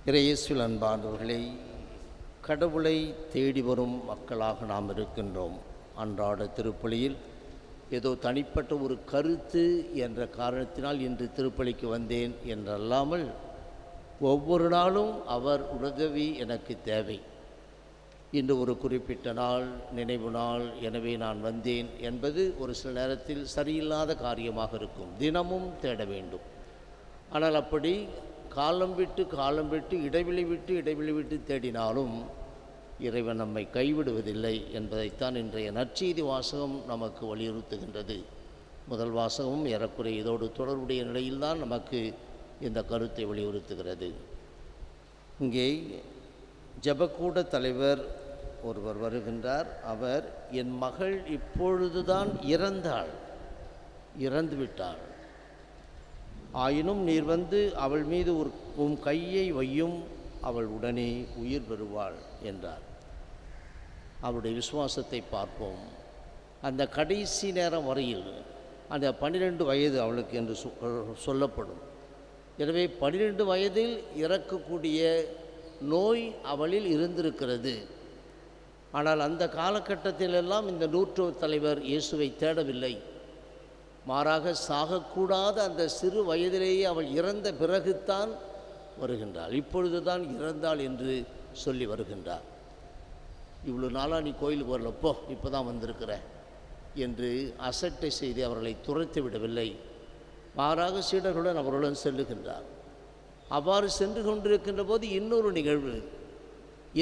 இறையேசுவில் அன்பானவர்களே, கடவுளை தேடி வரும் மக்களாக நாம் இருக்கின்றோம். அன்றாட திருப்பலியில் ஏதோ தனிப்பட்ட ஒரு கருத்து என்ற காரணத்தினால் இன்று திருப்பலிக்கு வந்தேன் என்றல்லாமல், ஒவ்வொரு நாளும் அவர் உதவி எனக்கு தேவை. இன்று ஒரு குறிப்பிட்ட நாள், நினைவு நாள், எனவே நான் வந்தேன் என்பது ஒரு சில நேரத்தில் சரியில்லாத காரியமாக இருக்கும். தினமும் தேட வேண்டும். ஆனால் அப்படி காலம் விட்டு இடைவெளி விட்டு தேடினாலும் இறைவன் நம்மை கைவிடுவதில்லை என்பதைத்தான் இன்றைய நற்செய்தி வாசகம் நமக்கு வலியுறுத்துகின்றது. முதல் வாசகமும் ஏறக்குறைய இதோடு தொடர்புடைய நிலையில்தான் நமக்கு இந்த கருத்தை வலியுறுத்துகிறது. இங்கே ஜெபக்கூட தலைவர் ஒருவர் வருகின்றார். அவர், என் மகள் இப்பொழுதுதான் இறந்துவிட்டாள், ஆயினும் நீர் வந்து அவள் மீது உம் கையை வையும், அவள் உடனே உயிர் பெறுவாள் என்றார். அவருடைய விசுவாசத்தை பார்ப்போம். அந்த கடைசி நேரம் வரையில் அந்த 12 வயது அவளுக்கு என்று சொல்லப்படும். எனவே 12 வயதில் இறக்கக்கூடிய நோய் அவளில் இருந்திருக்கிறது. ஆனால் அந்த காலகட்டத்திலெல்லாம் இந்த நூற்றுவ தலைவர் இயேசுவை தேடவில்லை. மாறாக சாகக்கூடாத அந்த சிறு வயதிலேயே அவள் இறந்த பிறகுத்தான் வருகின்றாள். இப்பொழுதுதான் இறந்தாள் என்று சொல்லி வருகின்றார். இவ்வளோ நாளாக நீ கோயிலுக்கு வரலப்போ, இப்போ தான் வந்திருக்கிற என்று அசட்டை செய்து அவர்களை துரைத்து விடவில்லை. மாறாக சீடர்களுடன் அவர்களுடன் செல்லுகின்றார். அவ்வாறு சென்று கொண்டிருக்கின்ற போது இன்னொரு நிகழ்வு.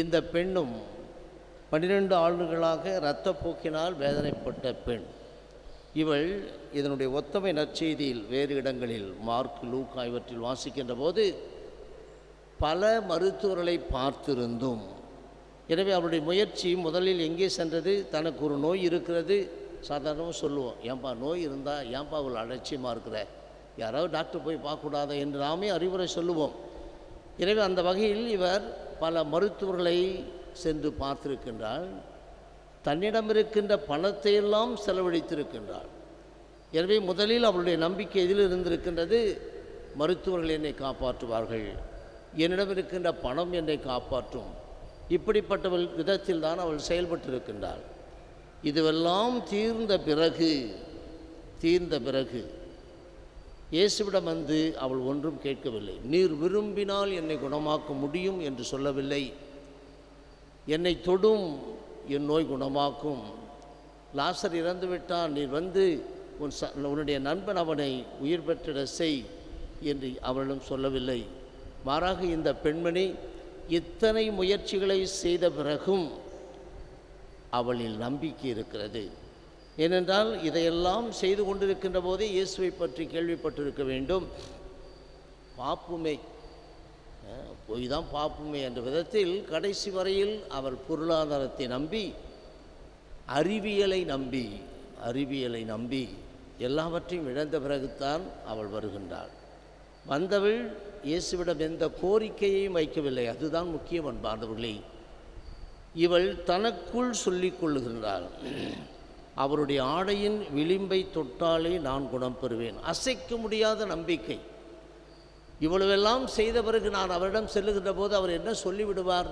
இந்த பெண்ணும் 12 ஆண்டுகளாக இரத்தப்போக்கினால் வேதனைப்பட்ட பெண். இவள் இதனுடைய ஒத்தமை நற்செய்தியில் வேறு இடங்களில் மார்க், லூக்கா இவற்றில் வாசிக்கின்ற போது பல மருத்துவர்களை பார்த்திருந்தும், எனவே அவருடைய முயற்சி முதலில் எங்கே சென்றது? தனக்கு ஒரு நோய் இருக்கிறது. சாதாரணமாக சொல்லுவோம், ஏன்பா நோய் இருந்தால் ஏன்பா அவள் அலட்சியமாக இருக்கிற, யாராவது டாக்டர் போய் பார்க்கக்கூடாத என்று நாமே அறிவுரை சொல்லுவோம். எனவே அந்த வகையில் இவர் பல மருத்துவர்களை சென்று பார்த்திருக்கின்றாள். தன்னிடம் இருக்கின்ற பணத்தை எல்லாம் செலவழித்திருக்கின்றாள். எனவே முதலில் அவளுடைய நம்பிக்கை எதில் இருந்திருக்கின்றது? மருத்துவர்கள் என்னை காப்பாற்றுவார்கள், என்னிடம் இருக்கின்ற பணம் என்னை காப்பாற்றும், இப்படிப்பட்ட விதத்தில் தான் அவள் செயல்பட்டிருக்கின்றாள். இதுவெல்லாம் தீர்ந்த பிறகு இயேசுவிடம் வந்து அவள் ஒன்றும் கேட்கவில்லை. நீர் விரும்பினால் என்னை குணமாக்க முடியும் என்று சொல்லவில்லை. என்னை தொடும், என் நோய் குணமாக்கும். லாசர் இறந்து விட்டான், நீர் வந்து உன்னுடைய நண்பன் அவனை உயிர் பெற்றிட செய் என்று அவளிடம் சொல்லவில்லை. மாறாக இந்த பெண்மணி இத்தனை முயற்சிகளை செய்த பிறகும் அவளில் நம்பிக்கை இருக்கிறது. ஏனென்றால் இதையெல்லாம் செய்து கொண்டிருக்கின்ற போதே இயேசுவை பற்றி கேள்விப்பட்டிருக்க வேண்டும். பாப்புமே போய் தான் பாப்புமே என்ற விதத்தில் கடைசி வரையில் அவர் பொருளாதாரத்தை நம்பி, அறிவியலை நம்பி எல்லாவற்றையும் இழந்த பிறகுத்தான் அவள் வருகின்றாள். வந்தவள் இயேசுவிடம் எந்த கோரிக்கையையும் வைக்கவில்லை. அதுதான் முக்கியம் அன்பானவர்களே. இவள் தனக்குள் சொல்லிக் கொள்ளுகின்றாள், அவருடைய ஆடையின் விளிம்பை தொட்டாலே நான் குணம் பெறுவேன். அசைக்க முடியாத நம்பிக்கை. இவ்வளவெல்லாம் செய்த பிறகு நான் அவரிடம் செல்லுகின்ற போது அவர் என்ன சொல்லிவிடுவார்?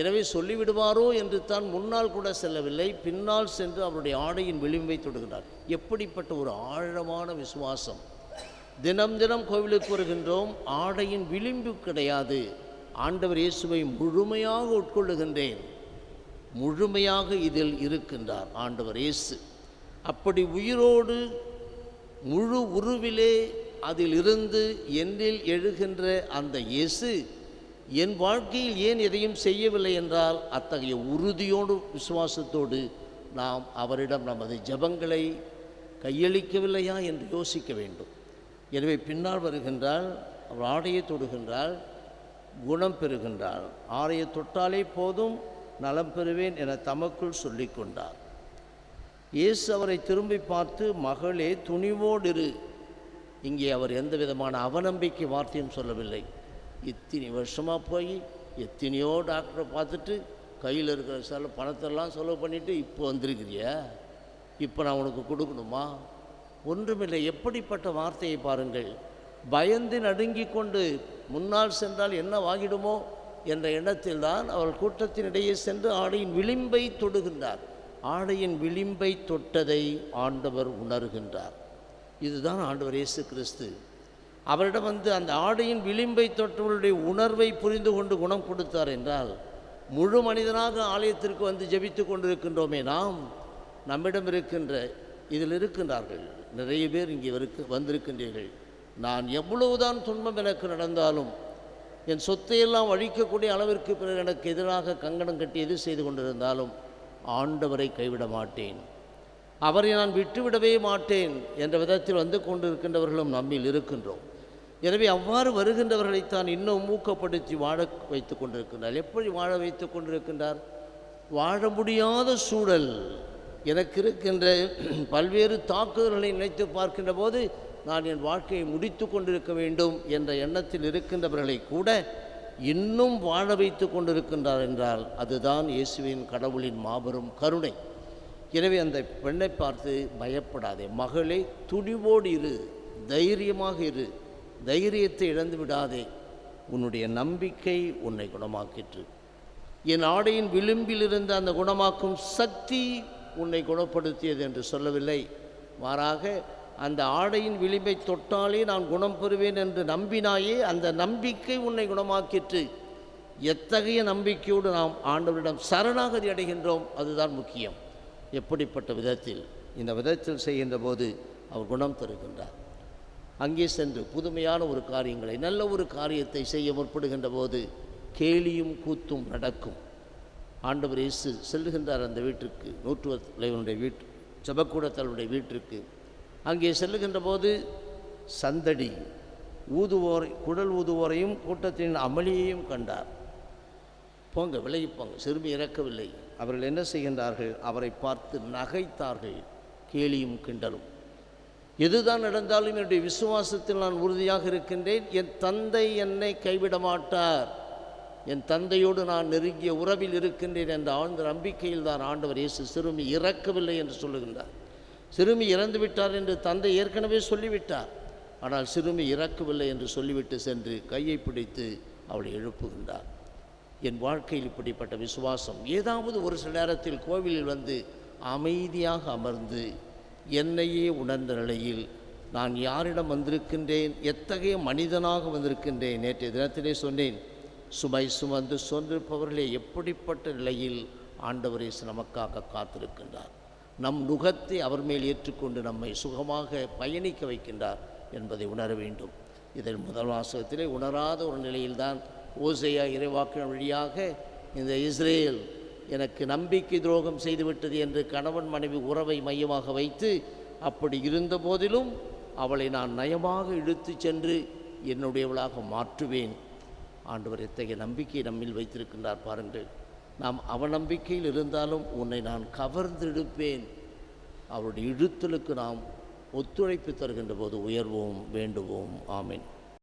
எனவே சொல்லிவிடுவாரோ என்று தான் முன்னால் கூட செல்லவில்லை, பின்னால் சென்று அவருடைய ஆடையின் விளிம்பை தொடுகிறார். எப்படிப்பட்ட ஒரு ஆழமான விசுவாசம்! தினம் தினம் கோவிலுக்கு வருகின்றோம், ஆடையின் விளிம்பு கிடையாது. ஆண்டவர் இயேசுவை முழுமையாக உட்கொள்ளுகின்றேன், முழுமையாக இதில் இருக்கின்றார் ஆண்டவர் இயேசு. அப்படி உயிரோடு முழு உருவிலே அதில் இருந்து என்னில் எழுகின்ற அந்த இயேசு என் வாழ்க்கையில் ஏன் எதையும் செய்யவில்லை என்றால், அத்தகைய உறுதியோடு விசுவாசத்தோடு நாம் அவரிடம் நமது ஜெபங்களை கையளிக்கவில்லையா என்று யோசிக்க வேண்டும். எனவே பின்னால் வருகின்றாள், அவள் ஆடையை தொடுகின்றாள், குணம் பெறுகின்றாள். ஆடையை தொட்டாலே போதும் நலம் பெறுவேன் என தமக்குள் சொல்லி கொண்டார். இயேசு அவரை திரும்பி பார்த்து, மகளே துணிவோடு இரு. இங்கே அவர் எந்த விதமான அவநம்பிக்கை வார்த்தையும் சொல்லவில்லை. இத்தனை வருஷமாக போய் எத்தனையோ டாக்டரை பார்த்துட்டு கையில் இருக்கிற பணத்தெல்லாம் செலவு பண்ணிவிட்டு இப்போ வந்திருக்கிறியா, இப்போ நான் உனக்கு கொடுக்கணுமா? ஒன்றுமில்லை. எப்படிப்பட்ட வார்த்தையை பாருங்கள்! பயந்து நடுங்கிக் கொண்டு முன்னால் சென்றால் என்ன ஆகிடுமோ என்ற எண்ணத்தில் தான் அவள் கூட்டத்தினிடையே சென்று ஆடையின் விளிம்பை தொடுகின்றார். ஆடையின் விளிம்பை தொட்டதை ஆண்டவர் உணர்கின்றார். இதுதான் ஆண்டவர் இயேசு கிறிஸ்து. அவரிடம் வந்து அந்த ஆடையின் விளிம்பை தொட்டவர்களுடைய உணர்வை புரிந்து கொண்டு குணம் கொடுத்தார் என்றால், முழு மனிதனாக ஆலயத்திற்கு வந்து ஜெபித்து கொண்டிருக்கின்றோமே நாம், நம்மிடம் இருக்கின்ற இதில் இருக்கின்றார்கள் நிறைய பேர் இங்கே வந்திருக்கின்றீர்கள். நான் எவ்வளவுதான் துன்பம் எனக்கு நடந்தாலும், என் சொத்தையெல்லாம் அழிக்கக்கூடிய அளவிற்கு பிறர் எனக்கு எதிராக கங்கணம் கட்டி எது செய்து கொண்டிருந்தாலும் ஆண்டவரை கைவிட மாட்டேன், அவரை நான் விட்டுவிடவே மாட்டேன் என்ற விதத்தில் வந்து கொண்டிருக்கின்றவர்களும் நம்மில் இருக்கின்றோம். எனவே அவ்வாறு வருகின்றவர்களைத்தான் இன்னும் ஊக்கப்படுத்தி வாழ வைத்து கொண்டிருக்கின்றார். எப்படி வாழ வைத்து கொண்டிருக்கின்றார்? வாழ முடியாத சூழல் எனக்கு இருக்கின்ற பல்வேறு தாக்குதல்களை நினைத்து பார்க்கின்ற போது நான் என் வாழ்க்கையை முடித்து கொண்டிருக்க வேண்டும் என்ற எண்ணத்தில் இருக்கின்றவர்களை கூட இன்னும் வாழ வைத்து கொண்டிருக்கின்றார் என்றால் அதுதான் இயேசுவின் கடவுளின் மாபெரும் கருணை. எனவே அந்த பெண்ணை பார்த்து பயப்படாதே, மகளே துணிவோடு இரு, தைரியமாக இரு, தைரியத்தை இழந்து விடாதே, உன்னுடைய நம்பிக்கை உன்னை குணமாக்கிற்று. என் ஆடையின் விளிம்பில் இருந்த அந்த குணமாக்கும் சக்தி உன்னை குணப்படுத்தியது என்று சொல்லவில்லை. மாறாக அந்த ஆடையின் விளிம்பை தொட்டாலே நான் குணம் பெறுவேன் என்று நம்பினாயே, அந்த நம்பிக்கை உன்னை குணமாக்கிற்று. எத்தகைய நம்பிக்கையோடு நாம் ஆண்டவரிடம் சரணாகதி அடைகின்றோம், அதுதான் முக்கியம். எப்படிப்பட்ட விதத்தில்? இந்த விதத்தில் செய்கின்ற போது அவர் குணம் தருகின்றார். அங்கே சென்று புதுமையான ஒரு காரியங்களை, நல்ல ஒரு காரியத்தை செய்ய முற்படுகின்ற போது கேலியும் கூத்தும் நடக்கும். ஆண்டவர் இயேசு செல்லுகின்றார் அந்த வீட்டிற்கு, நூற்றுவர் தலைவனுடைய வீட்டு ஜெபக்கூடத்தலுடைய வீட்டிற்கு. அங்கே செல்லுகின்ற போது சந்தடி குடல் ஊதுவோரையும் கூட்டத்தின் அமளியையும் கண்டார். போங்க, விலகிப்போங்க, சிறுமி இறக்கவில்லை. அவர்கள் என்ன செய்கின்றார்கள்? அவரை பார்த்து நகைத்தார்கள், கேலியும் கிண்டலும். எதுதான் நடந்தாலும் என்னுடைய விசுவாசத்தில் நான் உறுதியாக இருக்கின்றேன். என் தந்தை என்னை கைவிட மாட்டார், என் தந்தையோடு நான் நெருங்கிய உறவில் இருக்கின்றேன் என்ற ஆழ்ந்த நம்பிக்கையில் தான் ஆண்டவர் இயேசு சிறுமி இறக்கவில்லை என்று சொல்லுகின்றார். சிறுமி இறந்து விட்டார் என்று தந்தை ஏற்கனவே சொல்லிவிட்டார். ஆனால் சிறுமி இறக்கவில்லை என்று சொல்லிவிட்டு சென்று கையை பிடித்து அவளை எழுப்புகின்றார். என் வாழ்க்கையில் இப்படிப்பட்ட விசுவாசம் ஏதாவது ஒரு சில நேரத்தில் கோவிலில் வந்து அமைதியாக அமர்ந்து என்னையே உணர்ந்த நிலையில் நான் யாரிடம் வந்திருக்கின்றேன், எத்தகைய மனிதனாக வந்திருக்கின்றேன். நேற்றைய தினத்திலே சொன்னேன், சுமை சுமந்து சொன்னிருப்பவர்களே எப்படிப்பட்ட நிலையில் ஆண்டவர் இயேசு நமக்காக காத்திருக்கின்றார். நம் நுகத்தை அவர் மேல் ஏற்றுக்கொண்டு நம்மை சுகமாக பயணிக்க வைக்கின்றார் என்பதை உணர வேண்டும். இதில் முதல் வாசகத்திலே உணராத ஒரு நிலையில்தான் ஓசையா இறைவாக்கின் வழியாக இந்த இஸ்ரேல் எனக்கு நம்பிக்கை துரோகம் செய்துவிட்டது என்று கணவன் மனைவி உறவை மையமாக வைத்து, அப்படி இருந்த போதிலும் அவளை நான் நயமாக இழுத்து சென்று என்னுடையவளாக மாற்றுவேன். ஆண்டவர் எத்தகைய நம்பிக்கை நம்மில் வைத்திருக்கின்றார் பாருங்கள். நாம் அவநம்பிக்கையில் இருந்தாலும் உன்னை நான் கவர்ந்தெடுப்பேன். அவருடைய இழுத்தலுக்கு நாம் ஒத்துழைப்பு தருகின்ற போது உயர்வோம், வேண்டுவோம். ஆமென்.